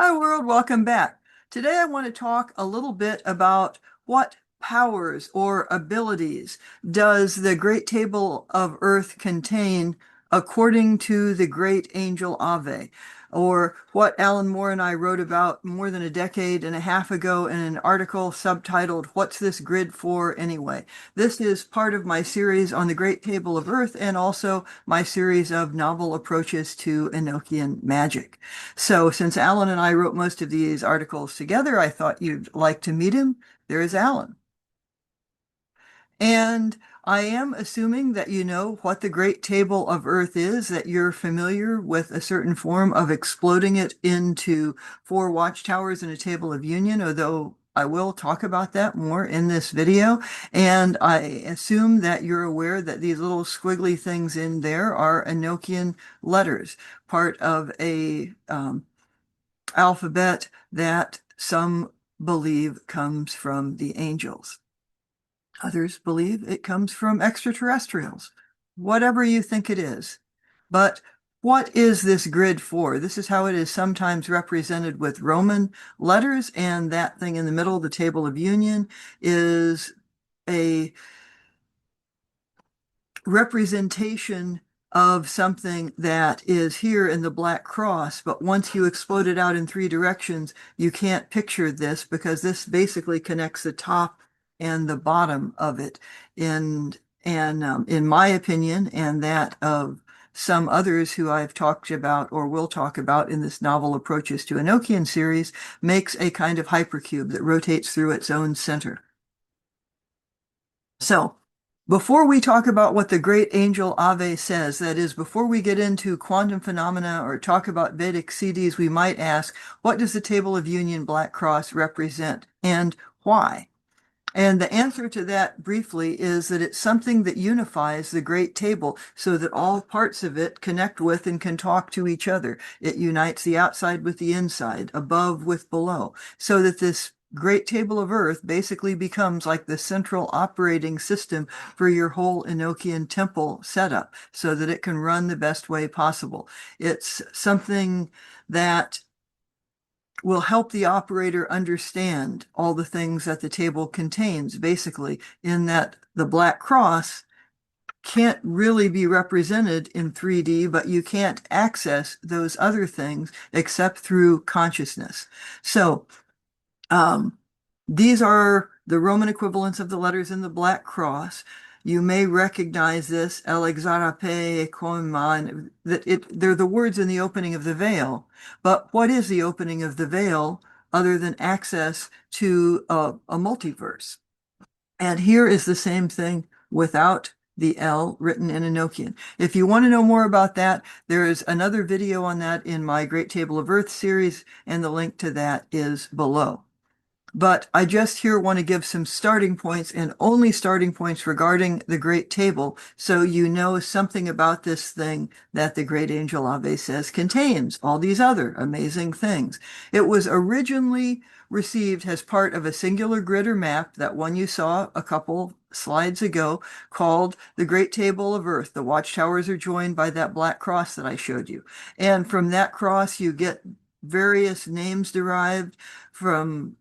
Hi, world. Welcome back. Today, I want to talk a little bit about what powers or abilities does the Great Table of Earth contain according to the great angel Ave, or what Alan Moore and I wrote about more than a decade and a half ago in an article subtitled, "What's This Grid For Anyway?" This is part of my series on the Great Table of Earth and also my series of novel approaches to Enochian magic. So, since Alan and I wrote most of these articles together, I thought you'd like to meet him. There is Alan. And I am assuming that you know what the Great Table of Earth is, that you're familiar with a certain form of exploding it into four watchtowers and a table of union, although I will talk about that more in this video. And I assume that you're aware that these little squiggly things in there are Enochian letters, part of a alphabet that some believe comes from the angels. Others believe it comes from extraterrestrials, whatever you think it is. But what is this grid for? This is how it is sometimes represented with Roman letters, and that thing in the middle, the table of union, is a representation of something that is here in the black cross, but once you explode it out in three directions, you can't picture this because this basically connects the top and the bottom of it. And in my opinion, and that of some others who I've talked about or will talk about in this novel Approaches to Enochian series, makes a kind of hypercube that rotates through its own center. So, before we talk about what the great angel Ave says, that is, before we get into quantum phenomena or talk about Vedic Siddhis, we might ask, what does the Table of Union Black Cross represent and why? And the answer to that briefly is that it's something that unifies the great table so that all parts of it connect with and can talk to each other. It unites the outside with the inside, above with below, so that this great table of Earth basically becomes like the central operating system for your whole Enochian temple setup so that it can run the best way possible. It's something that will help the operator understand all the things that the table contains, basically, in that the black cross can't really be represented in 3D, but you can't access those other things except through consciousness. So, these are the Roman equivalents of the letters in the black cross. You may recognize this, Alexarape Koiman, they're the words in the opening of the veil. But what is the opening of the veil other than access to a multiverse? And here is the same thing without the L written in Enochian. If you want to know more about that, there is another video on that in my Great Table of Earth series, and the link to that is below. But I just here want to give some starting points and only starting points regarding the Great Table, so you know something about this thing that the Great Angel Ave says contains all these other amazing things. It was originally received as part of a singular grid or map, that one you saw a couple slides ago, called the Great Table of Earth. The watchtowers are joined by that black cross that I showed you. And from that cross, you get various names derived from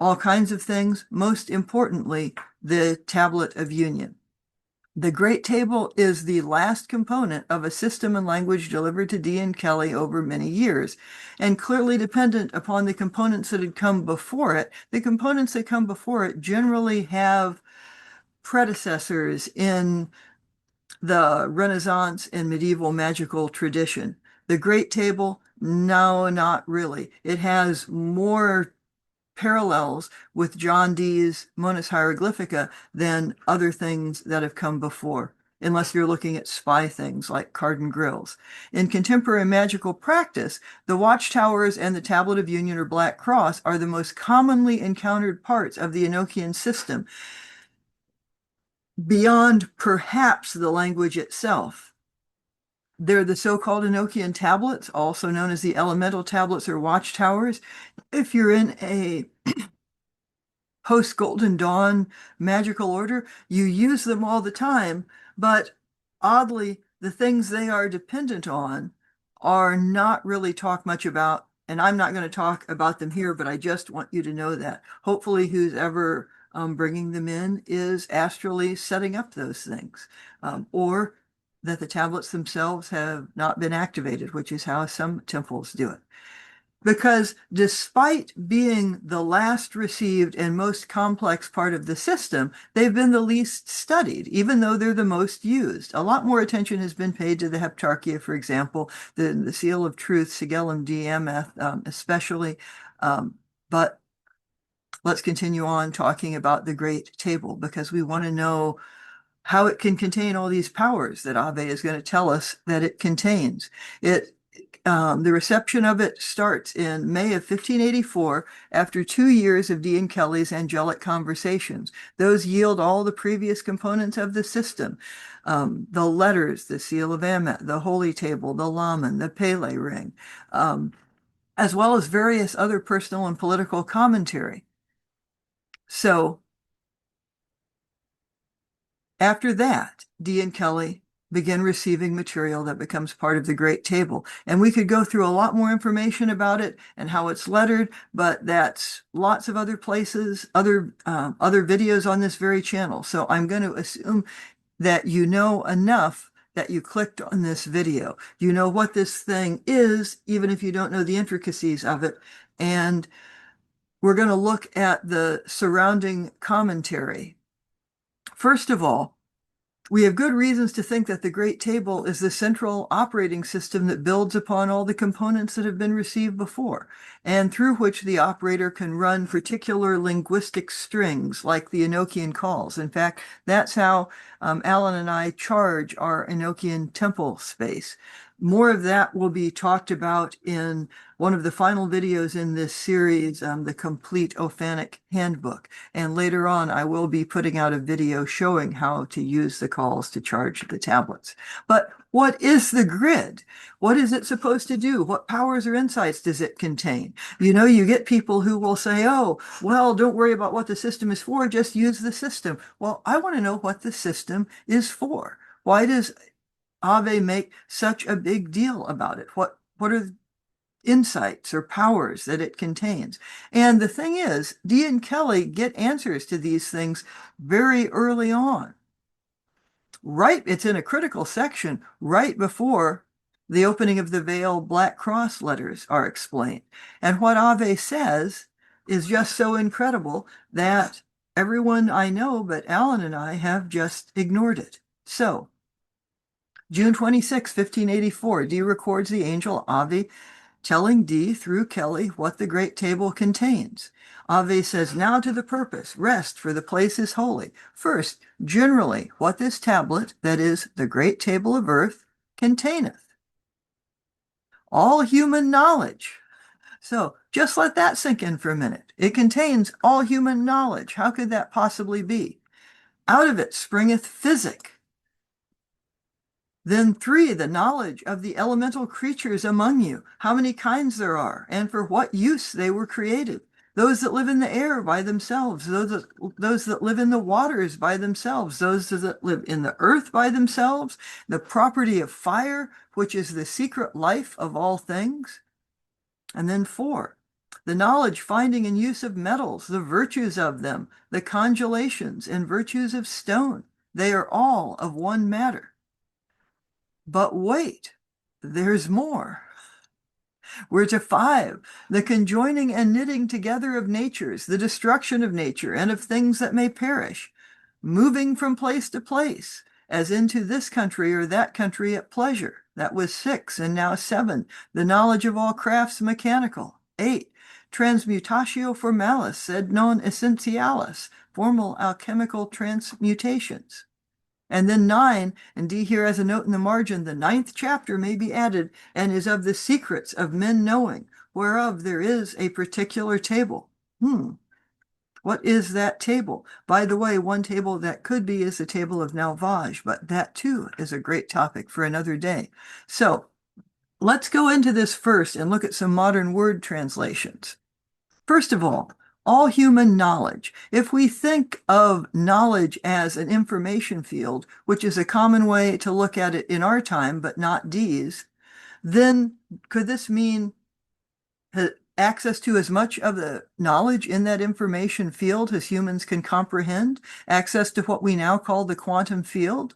all kinds of things, most importantly, the Tablet of Union. The Great Table is the last component of a system and language delivered to Dee and Kelly over many years, and clearly dependent upon the components that had come before it. The components that come before it generally have predecessors in the Renaissance and medieval magical tradition. The Great Table, no, not really. It has more parallels with John Dee's Monas Hieroglyphica than other things that have come before, unless you're looking at spy things like Carden Grills. In contemporary magical practice, the watchtowers and the Tablet of Union or Black Cross are the most commonly encountered parts of the Enochian system, beyond perhaps the language itself. They're the so-called Enochian tablets, also known as the elemental tablets or watchtowers. If you're in a post-Golden Dawn magical order, you use them all the time, but oddly, the things they are dependent on are not really talked much about and I'm not going to talk about them here, but I just want you to know that. Hopefully, who's ever bringing them in is astrally setting up those things, or that the tablets themselves have not been activated, which is how some temples do it. Because despite being the last received and most complex part of the system, they've been the least studied, even though they're the most used. A lot more attention has been paid to the Heptarchia, for example, the Seal of Truth, Sigillum Diameth, especially. But let's continue on talking about the Great Table, because we want to know how it can contain all these powers that Ave is going to tell us that it contains. The reception of it starts in May of 1584 after 2 years of D and Kelly's angelic conversations. Those yield all the previous components of the system. The letters, the Seal of Amet, the Holy Table, the Laman, the Pele Ring, as well as various other personal and political commentary. So after that, Dee and Kelly begin receiving material that becomes part of the Great Table. And we could go through a lot more information about it and how it's lettered, but that's lots of other places, other videos on this very channel. So I'm going to assume that you know enough that you clicked on this video. You know what this thing is, even if you don't know the intricacies of it. And we're going to look at the surrounding commentary. First of all, we have good reasons to think that the Great Table is the central operating system that builds upon all the components that have been received before, and through which the operator can run particular linguistic strings like the Enochian calls. In fact, that's how Alan and I charge our Enochian temple space. More of that will be talked about in one of the final videos in this series, the complete Ophanic Handbook. And later on, I will be putting out a video showing how to use the calls to charge the tablets. But what is the grid? What is it supposed to do? What powers or insights does it contain? You know, you get people who will say, oh, well, don't worry about what the system is for, just use the system. Well, I want to know what the system is for. Why does Ave make such a big deal about it? What are insights or powers that it contains? And the thing is, Dee and Kelly get answers to these things very early on. Right, it's in a critical section right before the opening of the veil Black Cross letters are explained. And what Ave says is just so incredible that everyone I know but Alan and I have just ignored it. So, June 26, 1584, Dee records the angel Ave telling Dee through Kelly what the Great Table contains. Ave says, now to the purpose, rest, for the place is holy. First, generally, what this tablet, that is, the Great Table of Earth, containeth. All human knowledge. So just let that sink in for a minute. It contains all human knowledge. How could that possibly be? Out of it springeth physic. Then 3, the knowledge of the elemental creatures among you, how many kinds there are, and for what use they were created. Those that live in the air by themselves, those that live in the waters by themselves, those that live in the earth by themselves, the property of fire, which is the secret life of all things. And then 4, the knowledge, finding, and use of metals, the virtues of them, the conjurations and virtues of stone. They are all of one matter. But wait, there's more. We're to 5, the conjoining and knitting together of natures, the destruction of nature and of things that may perish, moving from place to place, as into this country or that country at pleasure. That was 6, and now 7, the knowledge of all crafts mechanical. 8, transmutatio formalis, sed non essentialis, formal alchemical transmutations. And then 9, and D here has a note in the margin, the 9th chapter may be added, and is of the secrets of men knowing, whereof there is a particular table. What is that table? By the way, one table that could be is the table of Nalvaj, but that too is a great topic for another day. So let's go into this first and look at some modern word translations. First of all human knowledge. If we think of knowledge as an information field, which is a common way to look at it in our time, but not Dee's, then could this mean access to as much of the knowledge in that information field as humans can comprehend, access to what we now call the quantum field?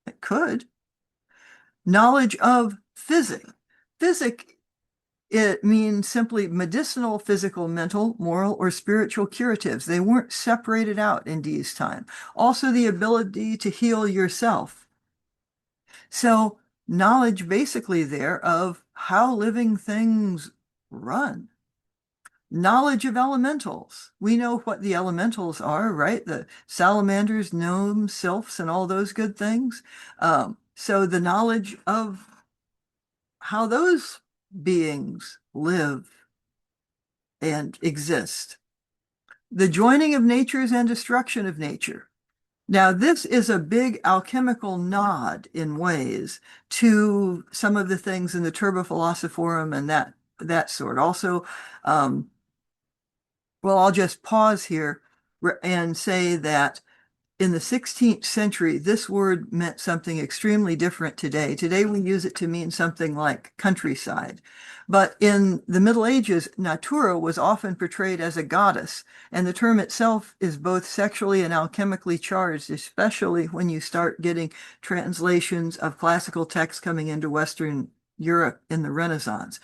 It could. Knowledge of physics. Physics, it means simply medicinal, physical, mental, moral, or spiritual curatives. They weren't separated out in Dee's time. Also, the ability to heal yourself. So, knowledge basically there of how living things run. Knowledge of elementals. We know what the elementals are, right? The salamanders, gnomes, sylphs, and all those good things. So the knowledge of how those beings live and exist. The joining of natures and destruction of nature. Now, this is a big alchemical nod in ways to some of the things in the Turba Philosophorum and that sort. Also, well, I'll just pause here and say that in the 16th century, this word meant something extremely different today. Today, we use it to mean something like countryside. But in the Middle Ages, Natura was often portrayed as a goddess, and the term itself is both sexually and alchemically charged, especially when you start getting translations of classical texts coming into Western Europe in the Renaissance.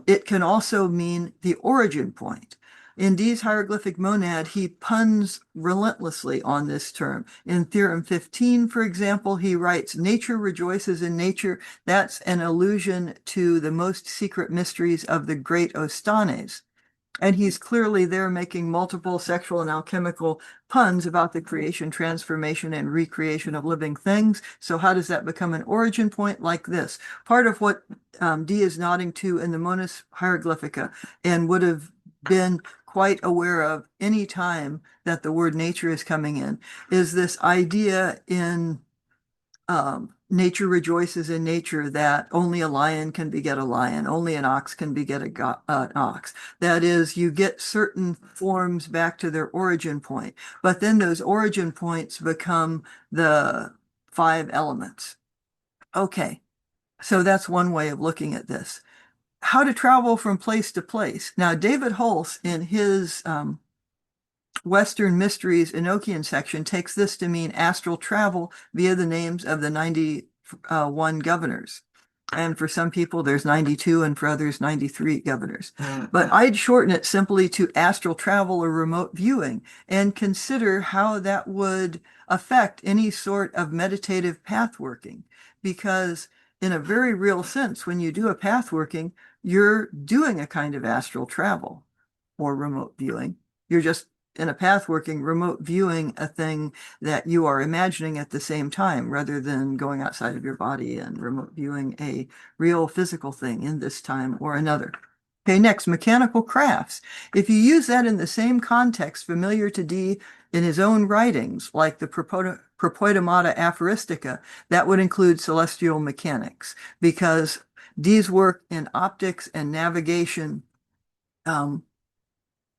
It can also mean the origin point. In Dee's hieroglyphic monad, he puns relentlessly on this term. In Theorem 15, for example, he writes, nature rejoices in nature. That's an allusion to the most secret mysteries of the great Ostanes. And he's clearly there making multiple sexual and alchemical puns about the creation, transformation, and recreation of living things. So how does that become an origin point? Like this. Part of what Dee is nodding to in the Monas Hieroglyphica and would have been quite aware of any time that the word nature is coming in is this idea in nature rejoices in nature that only a lion can beget a lion, only an ox can beget an ox. That is, you get certain forms back to their origin point, but then those origin points become the 5 elements. Okay, so that's one way of looking at this. How to travel from place to place. Now, David Hulse, in his Western Mysteries Enochian section, takes this to mean astral travel via the names of the 91 governors. And for some people, there's 92, and for others, 93 governors. But I'd shorten it simply to astral travel or remote viewing and consider how that would affect any sort of meditative path working. Because in a very real sense, when you do a path working, you're doing a kind of astral travel or remote viewing. You're just in a path working, remote viewing a thing that you are imagining at the same time, rather than going outside of your body and remote viewing a real physical thing in this time or another. Okay, next, mechanical crafts. If you use that in the same context familiar to Dee in his own writings, like the Propoidomata Aphoristica, that would include celestial mechanics, because Dee's work in optics and navigation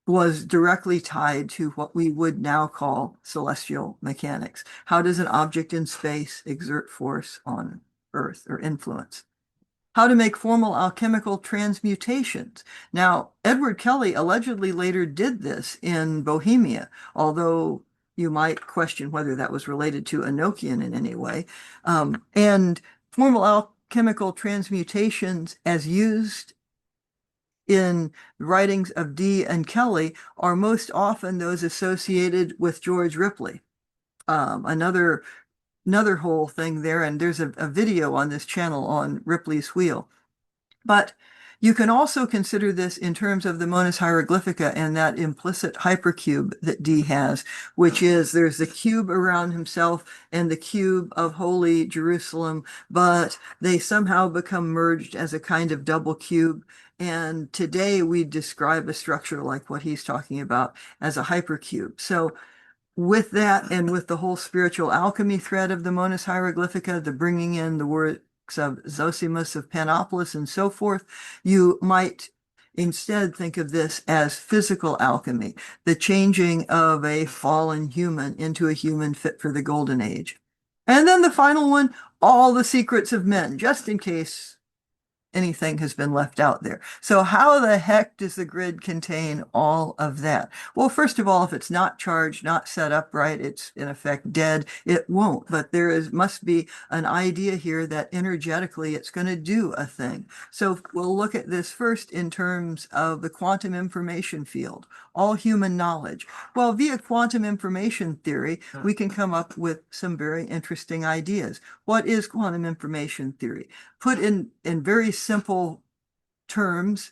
was directly tied to what we would now call celestial mechanics. How does an object in space exert force on Earth or influence? How to make formal alchemical transmutations. Now, Edward Kelly allegedly later did this in Bohemia, although you might question whether that was related to Enochian in any way. And formal alchemical transmutations as used in writings of Dee and Kelly are most often those associated with George Ripley. Another whole thing there, and there's a video on this channel on Ripley's Wheel. But you can also consider this in terms of the Monas Hieroglyphica and that implicit hypercube that Dee has, which is there's the cube around himself and the cube of Holy Jerusalem, but they somehow become merged as a kind of double cube. And today we describe a structure like what he's talking about as a hypercube. So with that, and with the whole spiritual alchemy thread of the Monas Hieroglyphica, the bringing in the works of Zosimus of Panopolis and so forth, you might instead think of this as physical alchemy, the changing of a fallen human into a human fit for the golden age. And then the final one, all the secrets of men, just in case anything has been left out there. So how the heck does the grid contain all of that? Well, first of all, if it's not charged, not set up right, it's in effect dead. It won't, but must be an idea here that energetically it's going to do a thing. So we'll look at this first in terms of the quantum information field, all human knowledge. Well, via quantum information theory, we can come up with some very interesting ideas. What is quantum information theory? Put in very simple terms,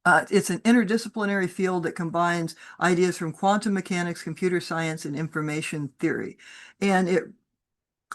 it's an interdisciplinary field that combines ideas from quantum mechanics, computer science, and information theory. And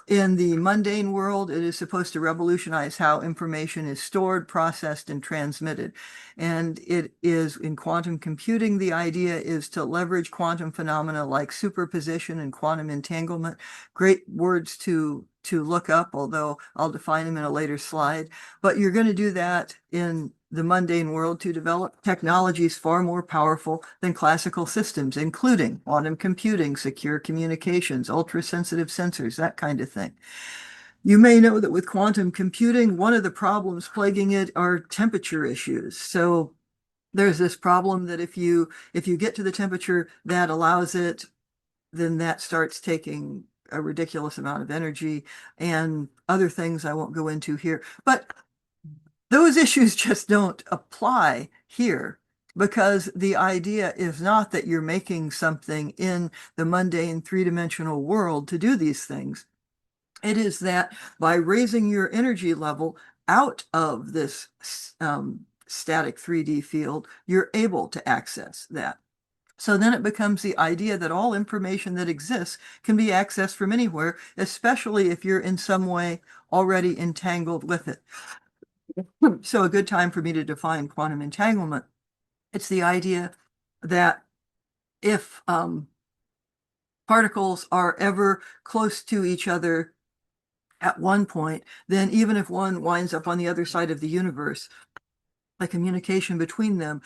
in the mundane world, it is supposed to revolutionize how information is stored, processed, and transmitted. And it is in quantum computing, the idea is to leverage quantum phenomena like superposition and quantum entanglement. Great words to look up, although I'll define them in a later slide. But you're going to do that in the mundane world to develop technologies far more powerful than classical systems, including quantum computing, secure communications, ultra-sensitive sensors, that kind of thing. You may know that with quantum computing, one of the problems plaguing it are temperature issues. So there's this problem that if you get to the temperature that allows it, then that starts taking a ridiculous amount of energy and other things I won't go into here. But those issues just don't apply here because the idea is not that you're making something in the mundane three-dimensional world to do these things. It is that by raising your energy level out of this static 3D field, you're able to access that. So then it becomes the idea that all information that exists can be accessed from anywhere, especially if you're in some way already entangled with it. So a good time for me to define quantum entanglement. It's the idea that if particles are ever close to each other at one point, then even if one winds up on the other side of the universe, the communication between them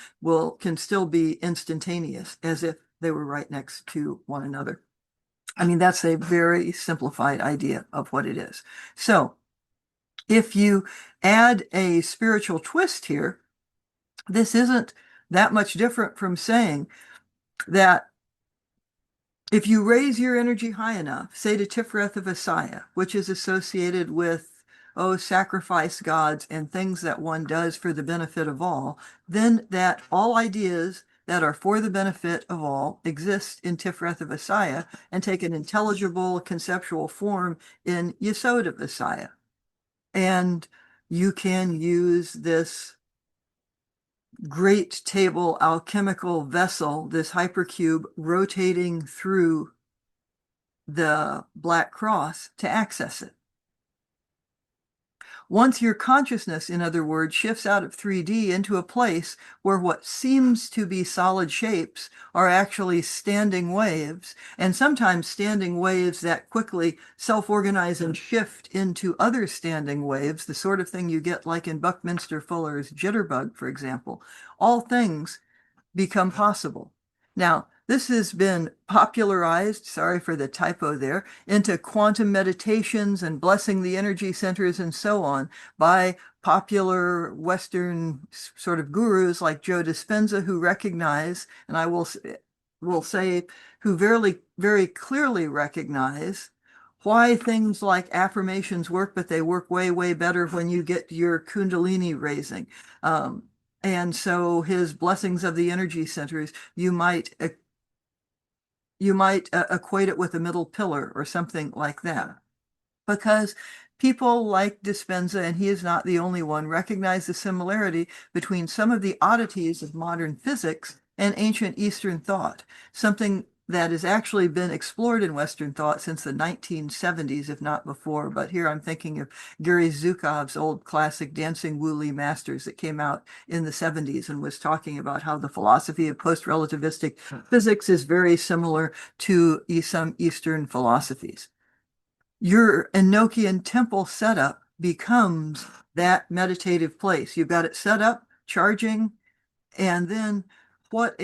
can still be instantaneous, as if they were right next to one another. I mean, that's a very simplified idea of what it is. So if you add a spiritual twist here, this isn't that much different from saying that if you raise your energy high enough, say to Tiferet of Asaya, which is associated with, sacrifice gods and things that one does for the benefit of all, then that all ideas that are for the benefit of all exist in Tiferet of Asaya and take an intelligible conceptual form in Yesod of Asaya. And you can use this great table alchemical vessel, this hypercube, rotating through the black cross to access it. Once your consciousness, in other words, shifts out of 3D into a place where what seems to be solid shapes are actually standing waves, and sometimes standing waves that quickly self-organize and shift into other standing waves, the sort of thing you get like in Buckminster Fuller's Jitterbug, for example, all things become possible. Now, this has been popularized, sorry for the typo there, into quantum meditations and blessing the energy centers and so on by popular Western sort of gurus like Joe Dispenza, who recognize, and I will say, who very clearly recognize why things like affirmations work, but they work way, way better when you get your Kundalini raising. And so his blessings of the energy centers, you might equate it with a middle pillar or something like that. Because people like Dispenza, and he is not the only one, recognize the similarity between some of the oddities of modern physics and ancient Eastern thought, something that has actually been explored in Western thought since the 1970s, if not before. But here I'm thinking of Gary Zhukov's old classic Dancing Wu-Li Masters that came out in the 70s and was talking about how the philosophy of post-relativistic physics is very similar to some Eastern philosophies. Your Enochian temple setup becomes that meditative place. You've got it set up, charging, and then what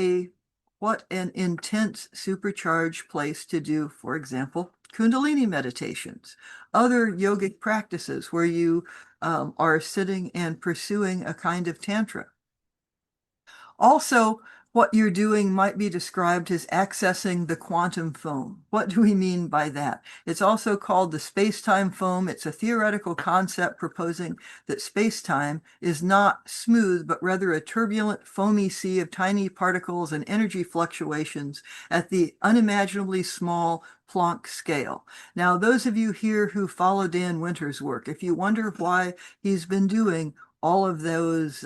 an intense supercharged place to do, for example, Kundalini meditations, other yogic practices where you are sitting and pursuing a kind of tantra. Also, what you're doing might be described as accessing the quantum foam. What do we mean by that? It's also called the space-time foam. It's a theoretical concept proposing that space-time is not smooth, but rather a turbulent, foamy sea of tiny particles and energy fluctuations at the unimaginably small Planck scale. Now, those of you here who follow Dan Winter's work, if you wonder why he's been doing all of those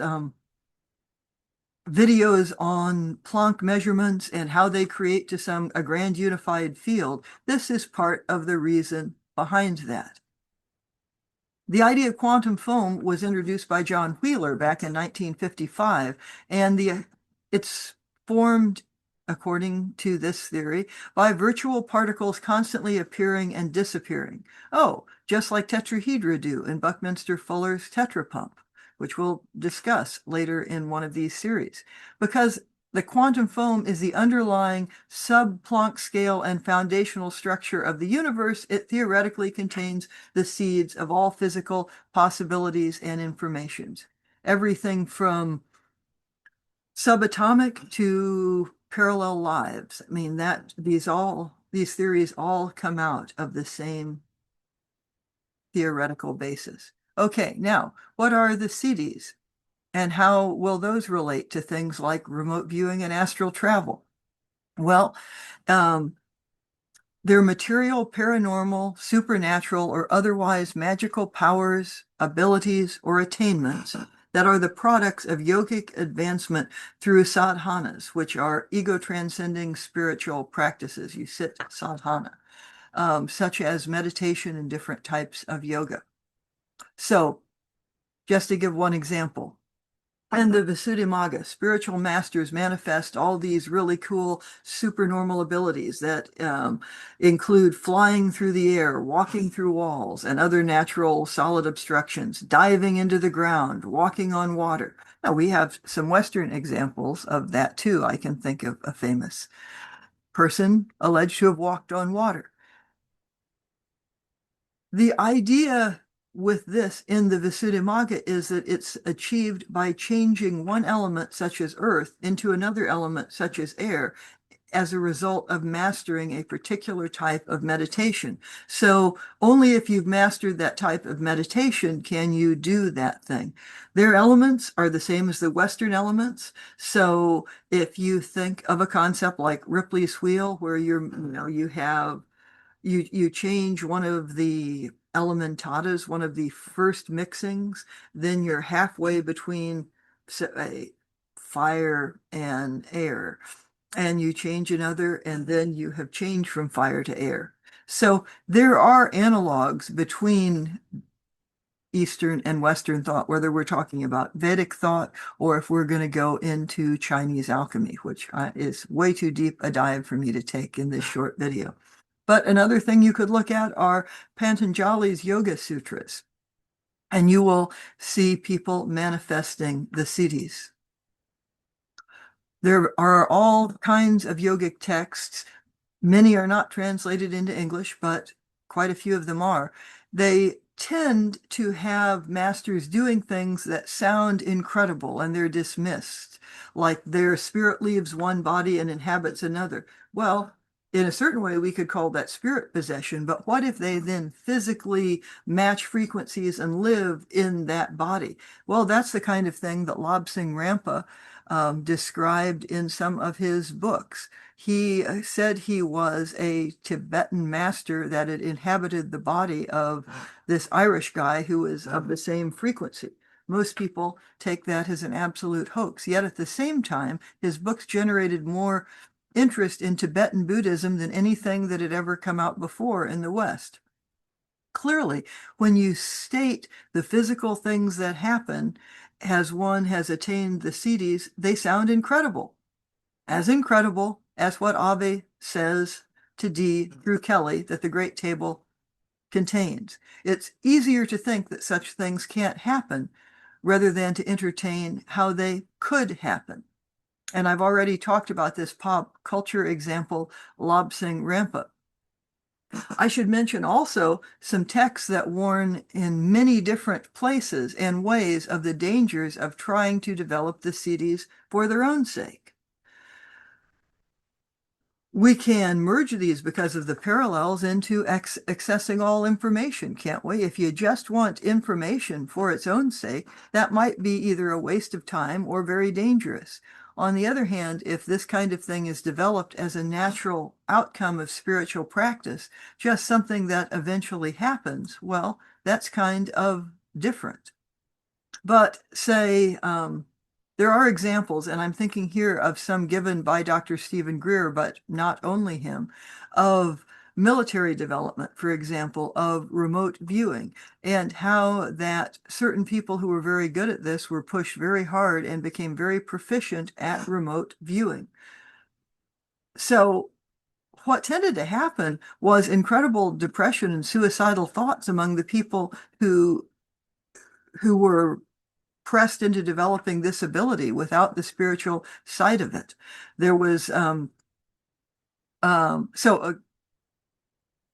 videos on Planck measurements and how they create to a grand unified field, this is part of the reason behind that. The idea of quantum foam was introduced by John Wheeler back in 1955, and it's formed, according to this theory, by virtual particles constantly appearing and disappearing. Oh, just like tetrahedra do in Buckminster Fuller's tetrapump, which we'll discuss later in one of these series. Because the quantum foam is the underlying sub-Planck scale and foundational structure of the universe. It theoretically contains the seeds of all physical possibilities and informations. Everything from subatomic to parallel lives. I mean, these theories all come out of the same theoretical basis. Okay, now, what are the Siddhis? And how will those relate to things like remote viewing and astral travel? Well, they're material, paranormal, supernatural, or otherwise magical powers, abilities, or attainments that are the products of yogic advancement through sadhanas, which are ego-transcending spiritual practices. You sit sadhana, such as meditation and different types of yoga. So, just to give one example, in the Visuddhimagga, spiritual masters manifest all these really cool supernormal abilities that include flying through the air, walking through walls, and other natural solid obstructions, diving into the ground, walking on water. Now, we have some Western examples of that too. I can think of a famous person alleged to have walked on water. The idea with this in the Visuddhimagga is that it's achieved by changing one element, such as earth, into another element, such as air, as a result of mastering a particular type of meditation. So only if you've mastered that type of meditation can you do that thing. Their elements are the same as the Western elements. So if you think of a concept like Ripley's wheel, where you change one of the elementatas, one of the first mixings, then you're halfway between say, fire and air, and you change another, and then you have changed from fire to air. So there are analogs between Eastern and Western thought, whether we're talking about Vedic thought or if we're going to go into Chinese alchemy, which is way too deep a dive for me to take in this short video. But another thing you could look at are Patanjali's Yoga Sutras, and you will see people manifesting the Siddhis. There are all kinds of yogic texts. Many are not translated into English, but quite a few of them are. They tend to have masters doing things that sound incredible, and they're dismissed, like their spirit leaves one body and inhabits another. Well, in a certain way, we could call that spirit possession, but what if they then physically match frequencies and live in that body? Well, that's the kind of thing that Lobsang Rampa described in some of his books. He said he was a Tibetan master that had inhabited the body of this Irish guy who was of the same frequency. Most people take that as an absolute hoax. Yet at the same time, his books generated more interest in Tibetan Buddhism than anything that had ever come out before in the West. Clearly, when you state the physical things that happen as one has attained the Siddhis, they sound incredible. As incredible as what Ave says to D through Kelly that the Great Table contains. It's easier to think that such things can't happen rather than to entertain how they could happen. And I've already talked about this pop culture example, Lobsang Rampa. I should mention also some texts that warn in many different places and ways of the dangers of trying to develop the Siddhis for their own sake. We can merge these because of the parallels into accessing all information, can't we? If you just want information for its own sake, that might be either a waste of time or very dangerous. On the other hand, if this kind of thing is developed as a natural outcome of spiritual practice, just something that eventually happens, well, that's kind of different. But say, there are examples, and I'm thinking here of some given by Dr. Stephen Greer, but not only him, of military development, for example, of remote viewing, and how that certain people who were very good at this were pushed very hard and became very proficient at remote viewing. So what tended to happen was incredible depression and suicidal thoughts among the people who were pressed into developing this ability without the spiritual side of it. There was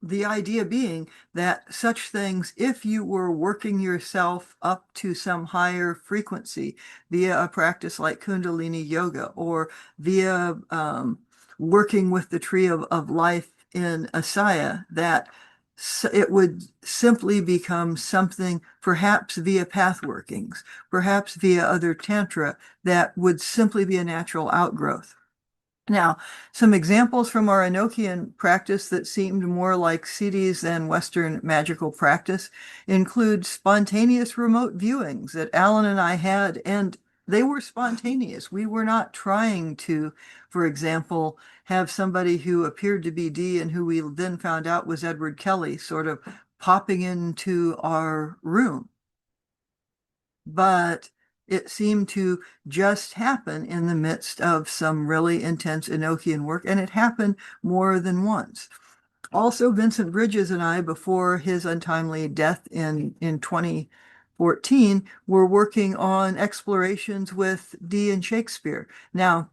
the idea being that such things, if you were working yourself up to some higher frequency via a practice like Kundalini yoga or via working with the tree of life in Asaya, that it would simply become something, perhaps via path workings, perhaps via other tantra, that would simply be a natural outgrowth. Now, some examples from our Enochian practice that seemed more like Siddhis than Western magical practice include spontaneous remote viewings that Alan and I had, and they were spontaneous. We were not trying to, for example, have somebody who appeared to be D and who we then found out was Edward Kelly sort of popping into our room. But it seemed to just happen in the midst of some really intense Enochian work, and it happened more than once. Also, Vincent Bridges and I, before his untimely death in 2014, were working on explorations with Dee and Shakespeare. Now,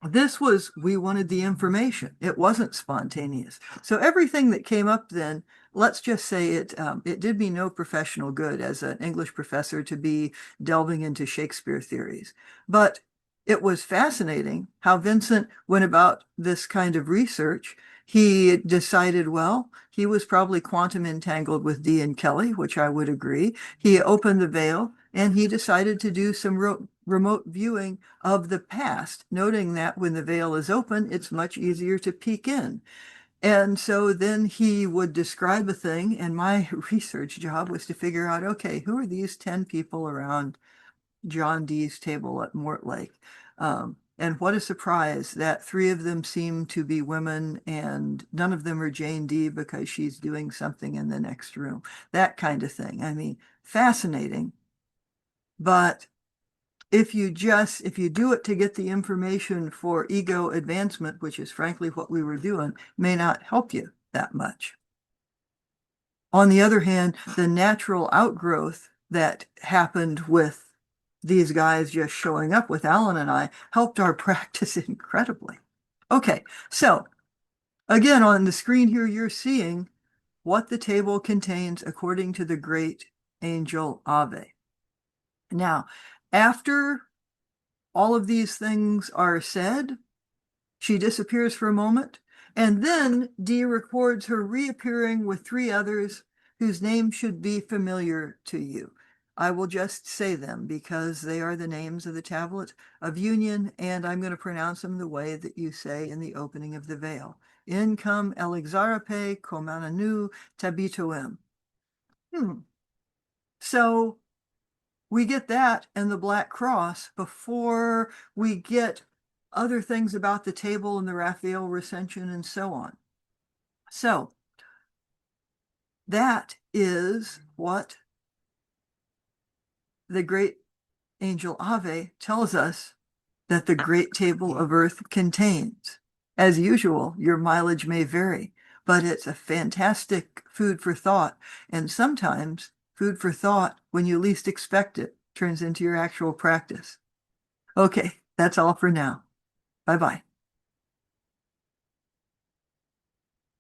we wanted the information. It wasn't spontaneous. So everything that came up then, let's just say it did me no professional good as an English professor to be delving into Shakespeare theories. But it was fascinating how Vincent went about this kind of research. He decided, well, he was probably quantum entangled with Dee and Kelly, which I would agree. He opened the veil and he decided to do some remote viewing of the past, noting that when the veil is open, it's much easier to peek in. And so then he would describe a thing, and my research job was to figure out, okay, who are these 10 people around John Dee's table at Mortlake? And what a surprise that 3 of them seem to be women and none of them are Jane Dee because she's doing something in the next room. That kind of thing. I mean, fascinating. But if you do it to get the information for ego advancement, which is frankly what we were doing, may not help you that much. On the other hand, the natural outgrowth that happened with these guys just showing up with Alan and I helped our practice incredibly. Okay, so again, on the screen here, you're seeing what the table contains according to the great angel Ave. Now, after all of these things are said, she disappears for a moment, and then Dee records her reappearing with 3 others whose names should be familiar to you. I will just say them because they are the names of the tablet of union, and I'm going to pronounce them the way that you say in the opening of the veil. In cum elixarape comananu tabitoem. So we get that and the Black Cross before we get other things about the table and the Raphael recension and so on. So that is what the great angel Ave tells us that the great table of earth contains. As usual, your mileage may vary, but it's a fantastic food for thought. And sometimes food for thought, when you least expect it, turns into your actual practice. Okay, that's all for now. Bye-bye.